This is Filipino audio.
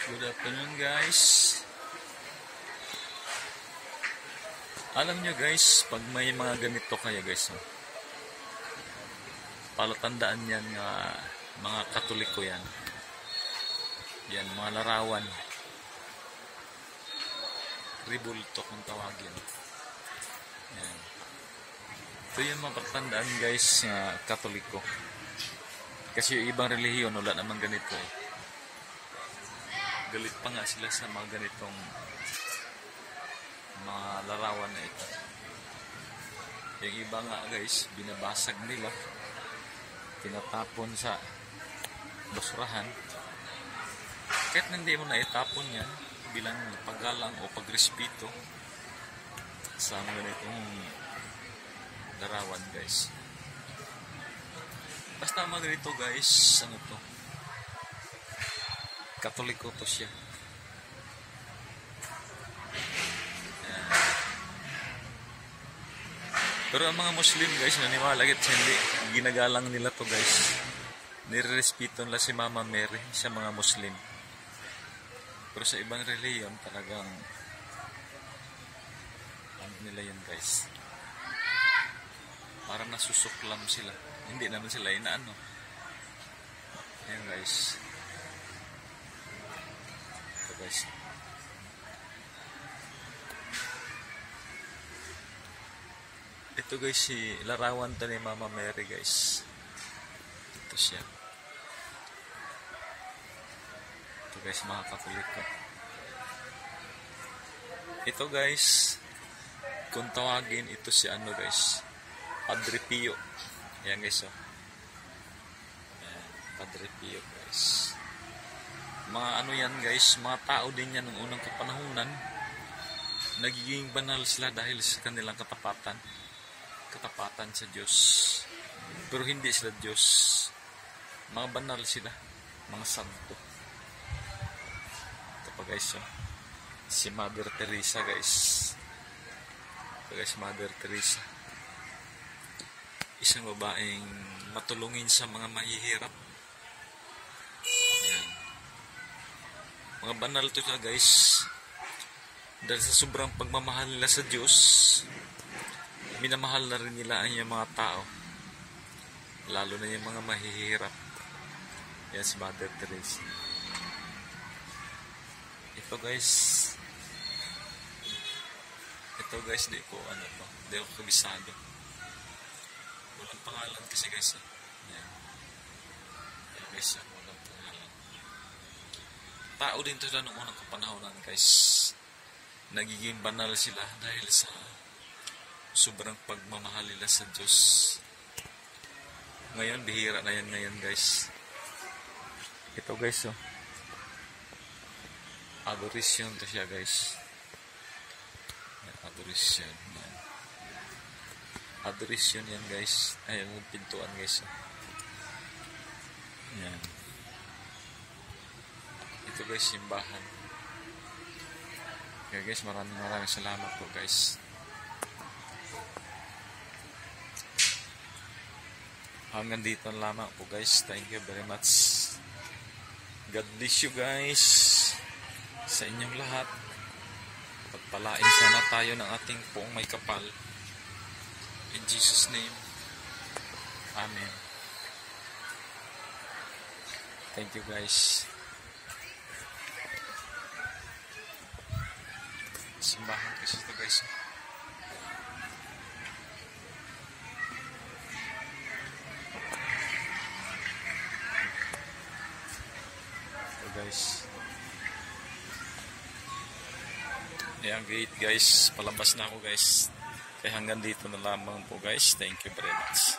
Good afternoon guys. Alam nyo guys, pag may mga ganito kayo guys, palatandaan yan nga mga Katoliko yan. Yan, mga larawan. Ribulto kung tawagin. Yan. Ito yung mga palatandaan guys nga Katoliko. Kasi yung ibang relihiyon wala naman ganito eh. Galit pa nga sila sa mga ganitong mga larawan na ito. Yung iba nga guys, binabasag nila, tinatapon sa basurahan. Kahit hindi mo na itapon yan bilang paggalang o pagrespeto sa mga ganitong larawan guys. Basta mga ganito guys, ano to? Katoliko to siya. Pero ang mga Muslim guys, naniwala kasi hindi ginagalang nila to guys. Nirespeto nila si Mama Mary sa mga Muslim. Pero sa ibang reliyon talagang ano nila yun guys. Parang nasusuklam sila. Hindi naman sila inaano. Ayan guys. Ito guys. Ito guys, si larawan to ni Mama Mary guys. Ito siya. Ito guys, mga Katoliko. Ito guys, kung tawagin, ito si ano guys, Padre Pio. Ayan guys, oh. Ayan, Padre Pio guys. Mga ano yan guys, mga tao din yan ng unang kapanahunan. Nagiging banal sila dahil sa kanilang katapatan sa Diyos. Pero hindi sila Diyos. Mga banal sila, mga santo. Ito pa guys, oh. Si Mother Teresa guys. Ito guys, Mother Teresa. Isang babaeng matulungin sa mga mahihirap. Ayan. Mga banal to sila guys. Dahil sa sobrang pagmamahal nila sa Diyos, minamahal na rin nila ang yung mga tao. Lalo na yung mga mahihirap. Yan si Mother Teresa. Ito guys, di ko ano to. Di ako kabisado. Walang pangalan kasi guys. Yan. Yan guys, walang pangalan. Tao din to na noong unang kapanahonan guys. Nagiging banal sila dahil sa sobrang pagmamahal nila sa Diyos. Ngayon, bihira na yan ngayon guys. Ito guys, oh. Adoration to siya guys. Adoration. Yan. Adoration yan guys. Ayan yung pintuan guys. Oh. Yan. Ito guys, simbahan. Okay guys, maraming salamat po guys. Hanggang dito lamang po guys. Thank you very much. God bless you guys sa inyong lahat. Pagpalain sana tayo ng ating poong may kapal. In Jesus' name. Amen. Thank you guys. Simbahan kasi ito guys. Guys. Ayan gate guys, palabas na ako guys. Kaya hanggang dito na lamang po guys. Thank you very much.